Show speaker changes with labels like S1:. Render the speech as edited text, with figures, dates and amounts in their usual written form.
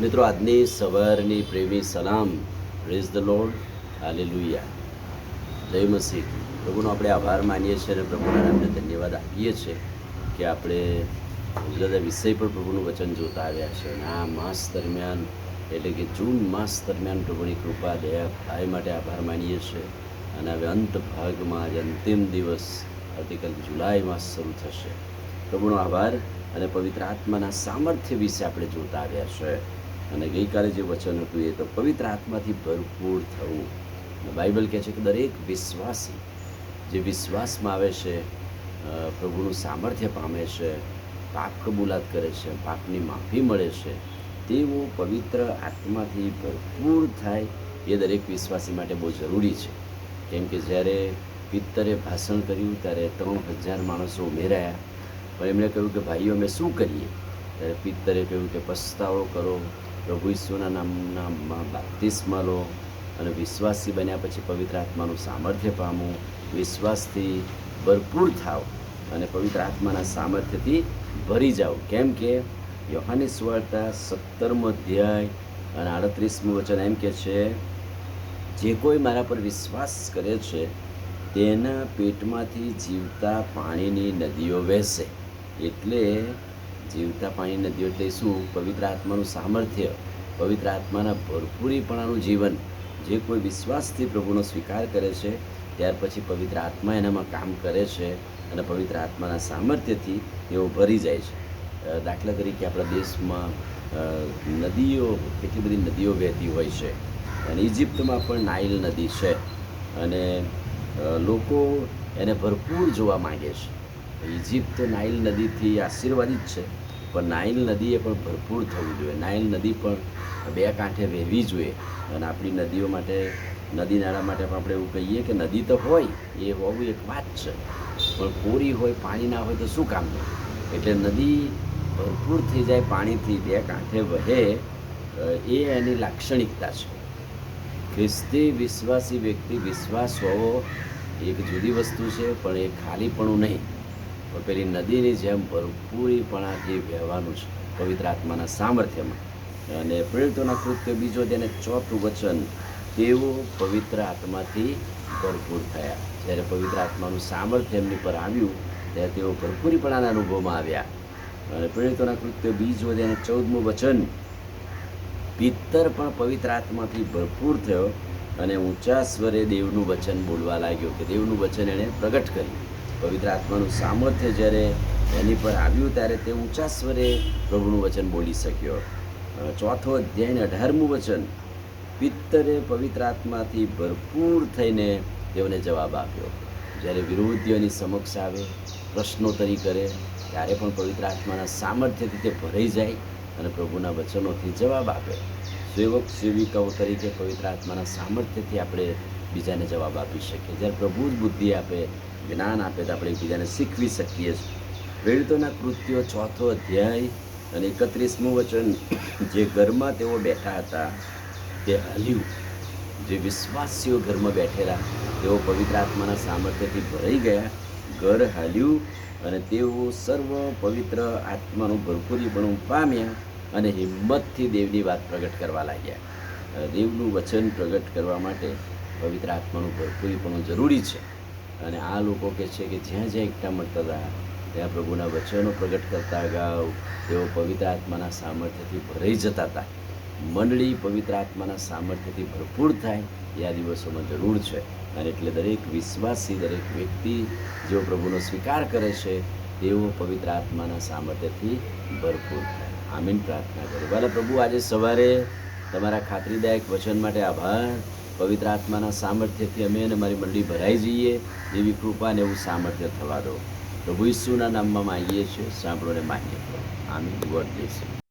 S1: મિત્રો, આજની સવારની પ્રેમી સલામ. Praise the lord. હાલેલુયા. જય મસીહ. પ્રભુનો આપણે આભાર માનીએ છીએ અને પ્રભુના નામને ધન્યવાદ આપીએ છીએ કે આપણે જુદા વિષય પર પ્રભુનું વચન જોતા આવ્યા છે. અને આ માસ દરમિયાન એટલે કે જૂન માસ દરમિયાન પ્રભુની કૃપા દયા ભાઈ માટે આભાર માનીએ છીએ. અને હવે અંત ભાગમાં આજે અંતિમ દિવસ આવતીકાલ જુલાઈ માસ શરૂ થશે. પ્રભુનો આભાર અને પવિત્ર આત્માના સામર્થ્ય વિશે આપણે જોતા આવ્યા છે. અને ગઈકાલે જે વચન હતું એ તો પવિત્ર આત્માથી ભરપૂર થવું. બાઇબલ કહે છે કે દરેક વિશ્વાસી જે વિશ્વાસમાં આવે છે, પ્રભુનું સામર્થ્ય પામે છે, પાપ કબૂલાત કરે છે, પાપની માફી મળે છે, તેઓ પવિત્ર આત્માથી ભરપૂર થાય એ દરેક વિશ્વાસી માટે બહુ જરૂરી છે. કેમ કે જ્યારે પિત્તરે ભાષણ કર્યું ત્યારે 3000 માણસો ઉમેરાયા, પણ એમણે કહ્યું કે ભાઈઓ અમે શું કરીએ? ત્યારે પિત્તરે કહ્યું કે પસ્તાવો કરો, પ્રભુ ઈસુના નામમાં બાપ્તિસ્મા લો અને વિશ્વાસી બન્યા પછી પવિત્ર આત્માનું સામર્થ્ય પામો, વિશ્વાસથી ભરપૂર થાવ અને પવિત્ર આત્માના સામર્થ્યથી ભરી જાઓ. કેમ કે યોહાની સુવાર્તા 17મો અધ્યાય અને 38મું વચન એમ કે છે, જે કોઈ મારા પર વિશ્વાસ કરે છે તેના પેટમાંથી જીવતા પાણીની નદીઓ વહેશે. એટલે જીવતા પાણીની નદીઓ એટલે શું? પવિત્ર આત્માનું સામર્થ્ય, પવિત્ર આત્માના ભરપૂરીપણાનું જીવન. જે કોઈ વિશ્વાસથી પ્રભુનો સ્વીકાર કરે છે ત્યાર પછી પવિત્ર આત્મા એનામાં કામ કરે છે અને પવિત્ર આત્માના સામર્થ્યથી તેઓ ભરી જાય છે. દાખલા તરીકે આપણા દેશમાં નદીઓ, કેટલી બધી નદીઓ વહેતી હોય છે અને ઇજિપ્તમાં પણ નાઇલ નદી છે અને લોકો એને ભરપૂર જોવા માંગે છે. ઇજિપ્ત નાઇલ નદીથી આશીર્વાદિત છે, પણ નાઇલ નદીએ પણ ભરપૂર થવું જોઈએ. નાઇલ નદી પણ બે કાંઠે વહેવી જોઈએ. અને આપણી નદીઓ માટે, નદી નાળા માટે પણ આપણે એવું કહીએ કે નદી તો હોય, એ હોવું એક વાત છે, પણ કોરી હોય, પાણી ના હોય તો શું કામનું? એટલે નદી ભરપૂર થઈ જાય પાણીથી, બે કાંઠે વહે, એ એની લાક્ષણિકતા છે. ખ્રિસ્તી વિશ્વાસી વ્યક્તિ, વિશ્વાસ હોવો એક જુદી વસ્તુ છે, પણ એ ખાલીપણું નહીં, પણ પેલી નદીની જેમ ભરપૂરીપણાથી વહેવાનું છે પવિત્ર આત્માના સામર્થ્યમાં. અને પ્રેરિતોના કૃત્ય 2 અને 4 વચન, તેઓ પવિત્ર આત્માથી ભરપૂર થયા. જ્યારે પવિત્ર આત્માનું સામર્થ્ય એમની પર આવ્યું ત્યારે તેઓ ભરપૂરીપણાના અનુભવમાં આવ્યા. અને પ્રેરિતોના કૃત્ય 2 અને 14મું વચન, પિત્તર પણ પવિત્ર આત્માથી ભરપૂર થયો અને ઊંચા સ્વરે દેવનું વચન બોલવા લાગ્યો. કે દેવનું વચન એણે પ્રગટ કર્યું. પવિત્ર આત્માનું સામર્થ્ય જ્યારે એની પર આવ્યું ત્યારે તે ઊંચા સ્વરે પ્રભુનું વચન બોલી શક્યો. 4થો અધ્યાય 18મું વચન, પિત્તરે પવિત્ર આત્માથી ભરપૂર થઈને તેઓને જવાબ આપ્યો. જ્યારે વિરોધીઓની સમક્ષ આવે, પ્રશ્નોત્તરી કરે, ત્યારે પણ પવિત્ર આત્માના સામર્થ્યથી તે ભરાઈ જાય અને પ્રભુના વચનોથી જવાબ આપે. સેવક સેવિકાઓ તરીકે પવિત્ર આત્માના સામર્થ્યથી આપણે બીજાને જવાબ આપી શકીએ. જ્યારે પ્રભુ જ બુદ્ધિ આપે, જ્ઞાન આપે તો આપણે એકબીજાને શીખવી શકીએ છીએ. પ્રેરિતોના કૃત્યો 4થો અધ્યાય અને 31મું વચન, જે ઘરમાં તેઓ બેઠા હતા તે હલ્યું. જે વિશ્વાસીઓ ઘરમાં બેઠેલા તેઓ પવિત્ર આત્માના સામર્થ્યથી ભરાઈ ગયા, ઘર હાલ્યું અને તેઓ સર્વ પવિત્ર આત્માનું ભરપૂરીપણું પામ્યા અને હિંમતથી દેવની વાત પ્રગટ કરવા લાગ્યા. દેવનું વચન પ્રગટ કરવા માટે પવિત્ર આત્માનું ભરપૂરીપણું જરૂરી છે. અને આ લોકો કહે છે કે જ્યાં જ્યાં એકઠા મળતા હતા ત્યાં પ્રભુના વચનો પ્રગટ કરતા અગાઉ તેઓ પવિત્ર આત્માના સામર્થ્યથી ભરાઈ જતા હતા. મંડળી પવિત્ર આત્માના સામર્થ્યથી ભરપૂર થાય એ આ દિવસોમાં જરૂર છે. અને એટલે દરેક વિશ્વાસી, દરેક વ્યક્તિ જેઓ પ્રભુનો સ્વીકાર કરે છે તેઓ પવિત્ર આત્માના સામર્થ્યથી ભરપૂર થાય. આમીન. પ્રાર્થના કરો. ભલે પ્રભુ, આજે સવારે તમારા ખાતરીદાયક વચન માટે આભાર. પવિત્ર આત્માના સામર્થ્યથી અમે અને મારી મંડળી ભરાઈ જઈએ એવી કૃપા ને એવું સામર્થ્ય થવા દો. પ્રભુ ઈસુના નામમાં માંગીએ છીએ, સાંભળો ને માન્ય કરો. આમીન. God bless you.